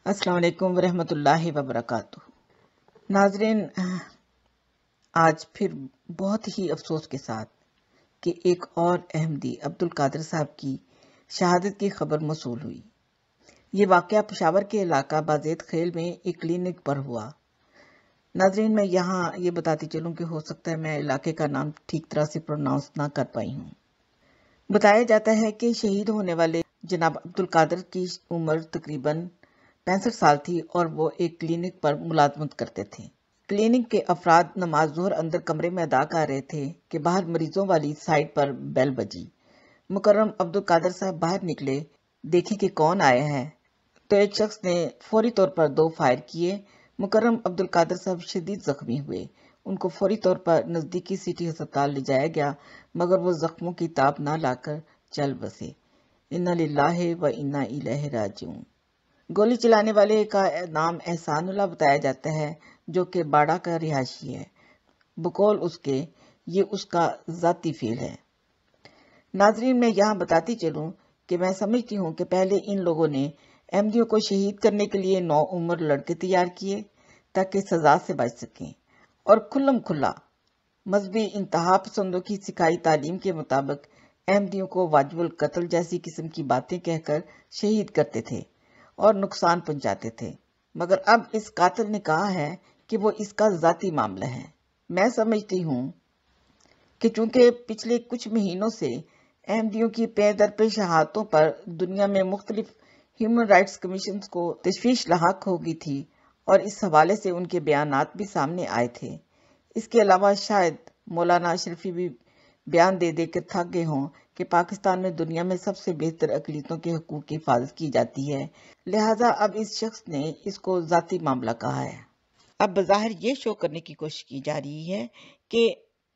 السلام علیکم ورحمۃ اللہ وبرکاتہ۔ ناظرین، آج پھر بہت ہی افسوس کے ساتھ کہ ایک اور احمدی عبدالقادر صاحب کی شہادت کی خبر موصول ہوئی۔ یہ واقعہ پشاور کے علاقہ بازید خیل میں ایک کلینک پر ہوا۔ ناظرین، میں یہاں یہ بتاتی چلوں کہ ہو سکتا ہے میں علاقے کا نام ٹھیک طرح سے پروناؤنس نہ کر پائی ہوں۔ بتایا جاتا ہے کہ شہید ہونے والے جناب عبدالقادر کی عمر تقریباً 65 سال تھی اور وہ ایک کلینک پر ملازمت کرتے تھے۔ کلینک کے افراد نماز ظہر اندر کمرے میں ادا کر رہے تھے کہ باہر مریضوں والی سائٹ پر بیل بجی۔ مکرم عبدالقادر صاحب باہر نکلے، دیکھیں کہ کون آیا ہے، تو ایک شخص نے فوری طور پر 2 فائر کیے۔ مکرم عبدالقادر صاحب شدید زخمی ہوئے۔ ان کو فوری طور پر نزدیکی سٹی ہسپتال لے جایا گیا، مگر وہ زخموں کی تاب نہ لا کر چل بسے۔ انا للہ و انا الیہ راجعون۔ گولی چلانے والے کا نام احسان اللہ بتایا جاتا ہے، جو کہ باڑہ کا رہائشی ہے۔ بقول اس کے یہ اس کا ذاتی فعل ہے۔ ناظرین، میں یہاں بتاتی چلوں کہ میں سمجھتی ہوں کہ پہلے ان لوگوں نے احمدیوں کو شہید کرنے کے لیے 9 عمر لڑکے تیار کیے تاکہ سزا سے بچ سکیں، اور کھلم کھلا مذہبی انتہا پسندوں کی سکھائی تعلیم کے مطابق احمدیوں کو واجب القتل جیسی قسم کی باتیں کہہ کر شہید کرتے تھے اور نقصان پہنچاتے تھے۔ مگر اب اس قاتل نے کہا ہے کہ وہ اس کا ذاتی معاملہ ہے۔ میں سمجھتی ہوں کہ چونکہ پچھلے کچھ مہینوں سے احمدیوں کی پے در پہ شہادتوں پر دنیا میں مختلف ہیومن رائٹس کمیشنز کو تشویش لاحق ہو گئی تھی اور اس حوالے سے ان کے بیانات بھی سامنے آئے تھے، اس کے علاوہ شاید مولانا اشرفی بھی بیان دے دے کر تھک گئے ہوں کہ پاکستان میں دنیا میں سب سے بہتر اقلیتوں کے حقوق کی حفاظت کی جاتی ہے، لہٰذا اب اس شخص نے اس کو ذاتی معاملہ کہا ہے۔ اب بظاہر یہ شو کرنے کی کوشش کی جا رہی ہے کہ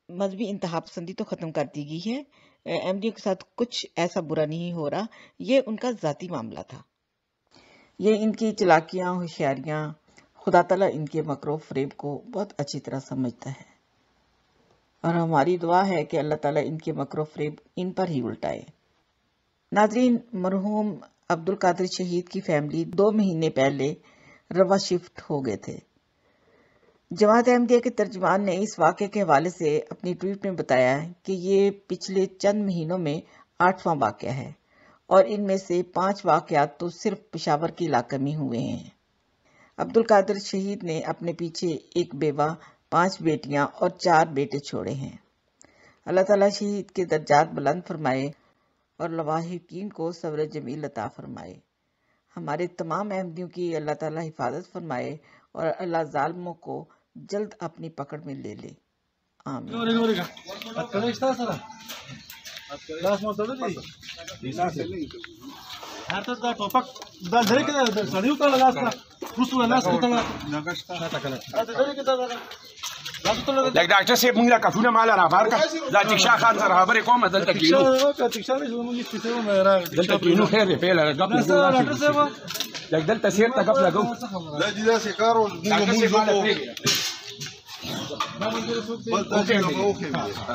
مذہبی انتہا پسندی تو ختم کر دی گئی ہے، احمدیوں کے ساتھ کچھ ایسا برا نہیں ہو رہا، یہ ان کا ذاتی معاملہ تھا۔ یہ ان کی چالاکیاں، ہوشیاریاں، خدا تعالیٰ ان کے مکر و فریب کو بہت اچھی طرح سمجھتا ہے، اور ہماری دعا ہے کہ اللہ تعالیٰ ان کے مکر و فریب ان پر ہی الٹائے۔ ناظرین، مرحوم عبدالقادر شہید کی فیملی 2 مہینے پہلے روا شفٹ ہو گئے تھے۔ جماعت احمدیہ کے ترجمان نے اس واقعے کے حوالے سے اپنی ٹویٹ میں بتایا کہ یہ پچھلے چند مہینوں میں 8واں واقعہ ہے، اور ان میں سے 5 واقعات تو صرف پشاور کے علاقے میں ہوئے ہیں۔ عبدالقادر شہید نے اپنے پیچھے 1 بیوہ، 5 بیٹیاں اور 4 بیٹے چھوڑے ہیں۔ اللہ تعالیٰ شہید کے درجات بلند فرمائے اور لواحقین کو صبر جمیل عطا فرمائے۔ ہمارے تمام احمدیوں کی اللہ تعالیٰ حفاظت فرمائے اور اللہ ظالموں کو جلد اپنی پکڑ میں لے لے، آمین۔ لکه ډاکټر صاحب موږ لا کفونه مال را بار کا دا تکشا خان سره خبرې کوم دلته کینو دلته کینو خیر دی پیل غپ لکه دلته سیر ته غپ لګو لا دي دا سکارو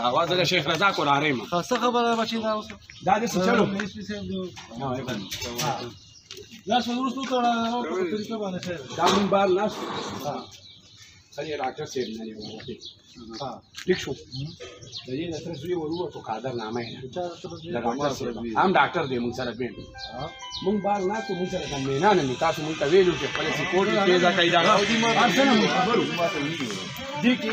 اواز د شیخ رضا کو راریم خاصه خبره بچی دا اوس دا دې چلو لا شنو ورستو ته او په طریقه باندې خیر دا مون بار ناس سړی ډاکټر صاحب نه دی وته ٹھیک شو د دې د تر زوی ورو ته قادر نامه نه هم ډاکټر دی مون سره بین مون بار نه ته مون سره کوم نه نه تاسو مون ته ویلو چې خپل سپورټ کې دا کیدا ارسنه مون خبرو دي کې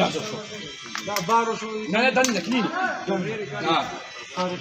تاسو شو دا بارو شو نه نه دن نکلی ها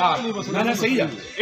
دا نه نه صحیح ده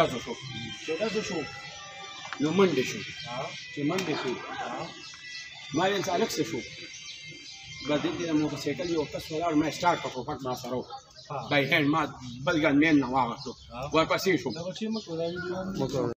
تاسو شو دا شو نو منډه شو چې منډه شو ما یې څالک څه شو بعد دې موټر سایکل یو کس ولاړ ما سٹارټ کړو پټ ما سره بای هند ما بلګان مین نه واغستو ورپسې شو دا چې مکو دا ویډیو